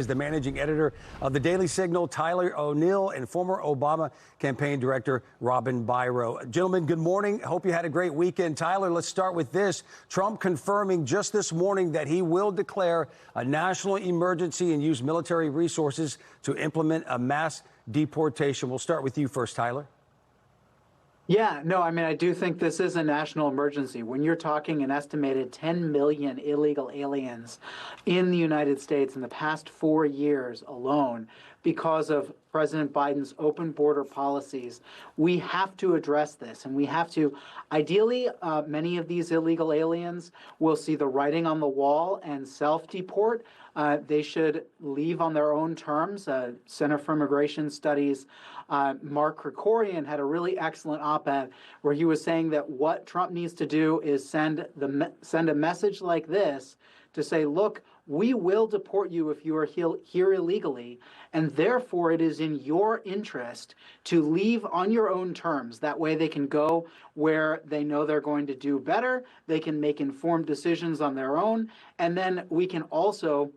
Is the managing editor of the Daily Signal, Tyler O'Neill, and former Obama campaign director Robin Byro. Gentlemen, good morning. Hope you had a great weekend. Tyler, let's start with this. Trump confirming just this morning that he will declare a national emergency and use military resources to implement a mass deportation. We'll start with you first, Tyler. Yeah, no, I mean, I do think this is a national emergency. When you're talking an estimated 10 million illegal aliens in the United States in the past 4 years alone, because of President Biden's open border policies, we have to address this. And we have to, ideally, many of these illegal aliens will see the writing on the wall and self-deport. They should leave on their own terms. Center for Immigration Studies, Mark Krikorian had a really excellent op-ed where he was saying that what Trump needs to do is send a message like this to say, look, we will deport you if you are here illegally, and therefore it is in your interest to leave on your own terms. That way they can go where they know they're going to do better, they can make informed decisions on their own, and then we can also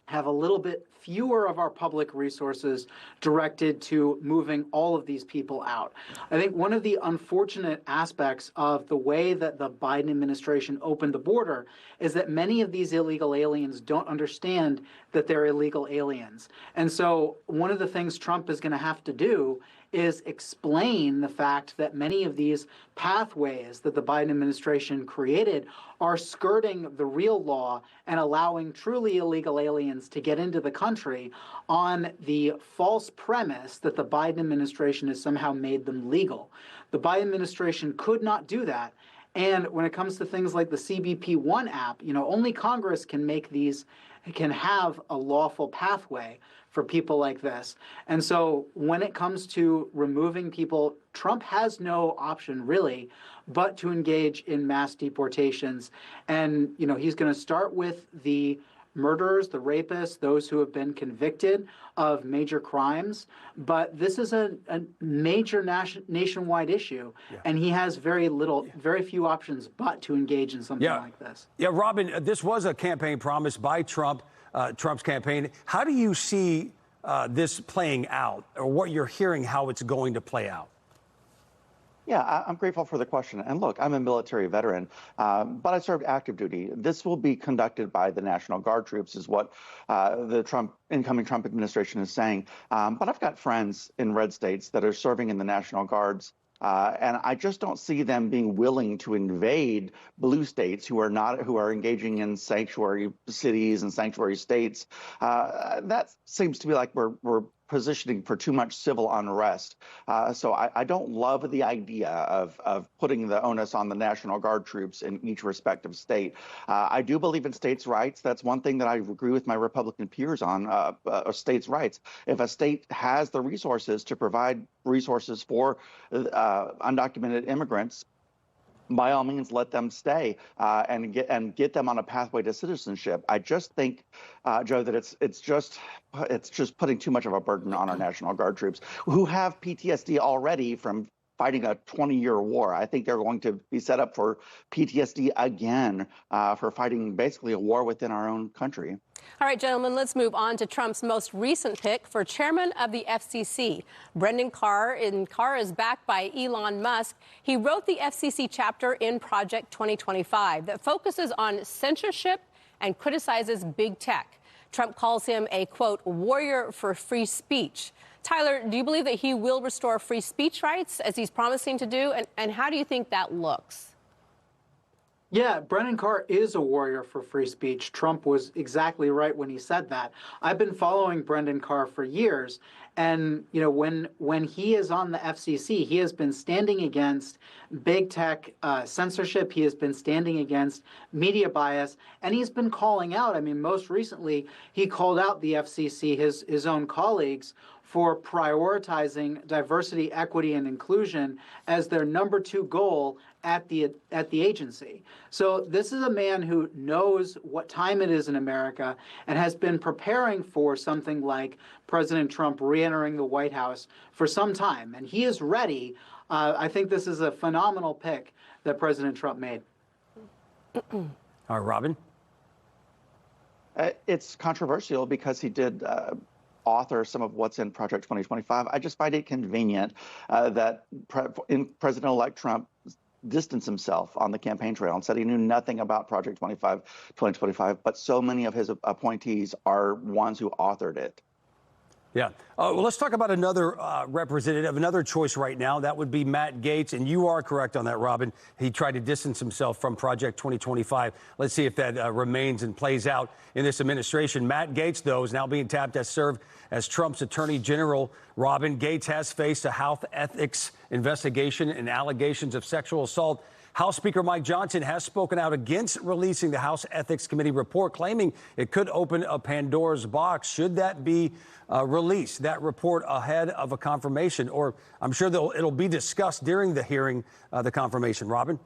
have a little bit fewer of our public resources directed to moving all of these people out. I think one of the unfortunate aspects of the way that the Biden administration opened the border is that many of these illegal aliens don't understand that they're illegal aliens. And so one of the things Trump is going to have to do is explain the fact that many of these pathways that the Biden administration created are skirting the real law and allowing truly illegal aliens to get into the country on the false premise that the Biden administration has somehow made them legal. The Biden administration could not do that. And when it comes to things like the CBP One app, only Congress can make these, can have a lawful pathway for people like this. And so when it comes to removing people, Trump has no option really but to engage in mass deportations. And, he's going to start with the murderers, the rapists, those who have been convicted of major crimes. But this is a major nationwide issue, and he has very few options but to engage in something like this. Yeah, Robin, this was a campaign promise by Trump. Trump's campaign. How do you see this playing out, or what you're hearing, how it's going to play out? Yeah, I'm grateful for the question. And look, I'm a military veteran, but I served active duty. This will be conducted by the National Guard troops, is what the incoming Trump administration is saying. But I've got friends in red states that are serving in the National Guards. And I just don't see them being willing to invade blue states who are engaging in sanctuary cities and sanctuary states. That seems to be like we're positioning for too much civil unrest. So I don't love the idea of putting the onus on the National Guard troops in each respective state. I do believe in states' rights. That's one thing that I agree with my Republican peers on, states' rights. If a state has the resources to provide resources for undocumented immigrants, by all means, let them stay and get them on a pathway to citizenship. I just think, Joe, that it's just putting too much of a burden on our National Guard troops who have PTSD already from fighting a 20-year war. I think they're going to be set up for PTSD again for fighting basically a war within our own country. All right, gentlemen, let's move on to Trump's most recent pick for chairman of the FCC, Brendan Carr. And Carr is backed by Elon Musk. He wrote the FCC chapter in Project 2025 that focuses on censorship and criticizes big tech. Trump calls him a, quote, warrior for free speech. Tyler, do you believe that he will restore free speech rights as he's promising to do? And how do you think that looks? Yeah, Brendan Carr is a warrior for free speech. Trump was exactly right when he said that. I've been following Brendan Carr for years. And, when he is on the FCC, he has been standing against big tech censorship. He has been standing against media bias. And he's been calling out. I mean, most recently, he called out the FCC, his own colleagues, for prioritizing diversity, equity, and inclusion as their #2 goal at the agency. So this is a man who knows what time it is in America and has been preparing for something like President Trump re-entering the White House for some time. And he is ready. I think this is a phenomenal pick that President Trump made. All right, Robin. It's controversial because he did author some of what's in Project 2025. I just find it convenient that President-elect Trump distanced himself on the campaign trail and said he knew nothing about Project 2025, but so many of his appointees are ones who authored it. Yeah. Well, let's talk about another representative, another choice right now. That would be Matt Gaetz. And you are correct on that, Robin. He tried to distance himself from Project 2025. Let's see if that remains and plays out in this administration. Matt Gaetz, though, is now being tapped to serve as Trump's attorney general. Robin, Gaetz has faced a House ethics investigation and allegations of sexual assault. House Speaker Mike Johnson has spoken out against releasing the House Ethics Committee report, claiming it could open a Pandora's box. Should that be released, that report, ahead of a confirmation? Or I'm sure it'll be discussed during the hearing, the confirmation. Robin?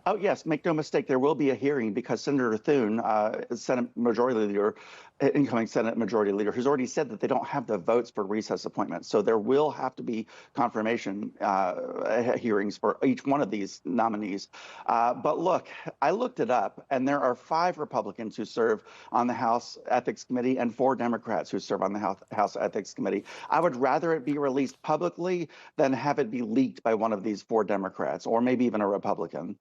Oh, yes. Make no mistake. There will be a hearing because Senator Thune, Senate Majority Leader, incoming Senate Majority Leader, has already said that they don't have the votes for recess appointments. So there will have to be confirmation hearings for each one of these nominees. But look, I looked it up, and there are 5 Republicans who serve on the House Ethics Committee and 4 Democrats who serve on the House Ethics Committee. I would rather it be released publicly than have it be leaked by one of these 4 Democrats or maybe even a Republican.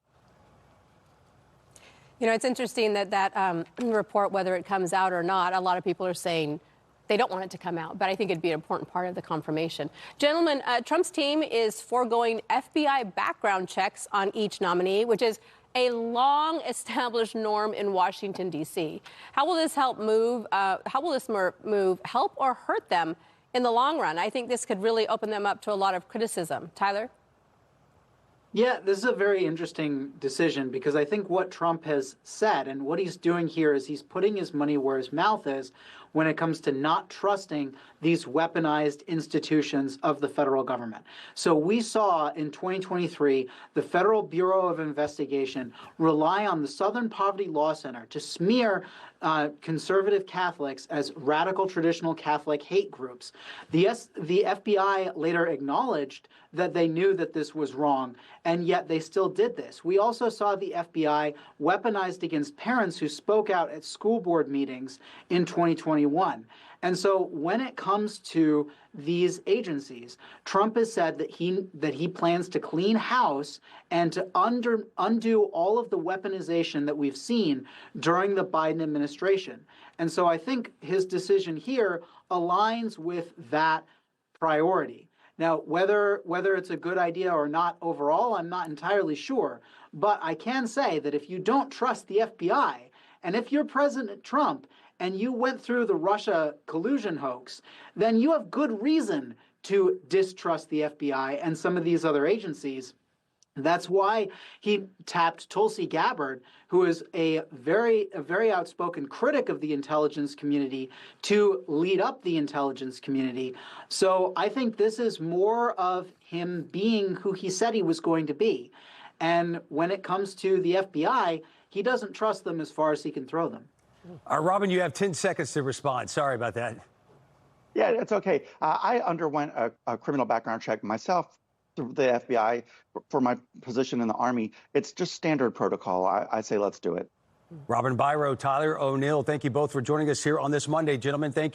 You know, it's interesting that report, whether it comes out or not, a lot of people are saying they don't want it to come out, but I think it'd be an important part of the confirmation. Gentlemen, Trump's team is foregoing FBI background checks on each nominee, which is a long established norm in Washington, D.C. How will this help help or hurt them in the long run? I think this could really open them up to a lot of criticism. Tyler? Yeah, this is a very interesting decision because I think what Trump has said and what he's doing here is he's putting his money where his mouth is when it comes to not trusting these weaponized institutions of the federal government. So we saw in 2023 the Federal Bureau of Investigation rely on the Southern Poverty Law Center to smear conservative Catholics as radical traditional Catholic hate groups. The FBI later acknowledged that they knew that this was wrong, and yet they still did this. We also saw the FBI weaponized against parents who spoke out at school board meetings in 2021. And so when it comes to these agencies, Trump has said that he plans to clean house and to undo all of the weaponization that we've seen during the Biden administration. And so I think his decision here aligns with that priority. Now, whether it's a good idea or not overall, I'm not entirely sure. But I can say that if you don't trust the FBI, and if you're President Trump and you went through the Russia collusion hoax, then you have good reason to distrust the FBI and some of these other agencies. That's why he tapped Tulsi Gabbard, who is a very outspoken critic of the intelligence community, to lead up the intelligence community. So I think this is more of him being who he said he was going to be. And when it comes to the FBI, he doesn't trust them as far as he can throw them. Robin, you have 10 seconds to respond. Sorry about that. Yeah, it's okay. I underwent a criminal background check myself through the FBI for my position in the Army. It's just standard protocol. I say let's do it. Robin Byro, Tyler O'Neill, thank you both for joining us here on this Monday. Gentlemen, thank you.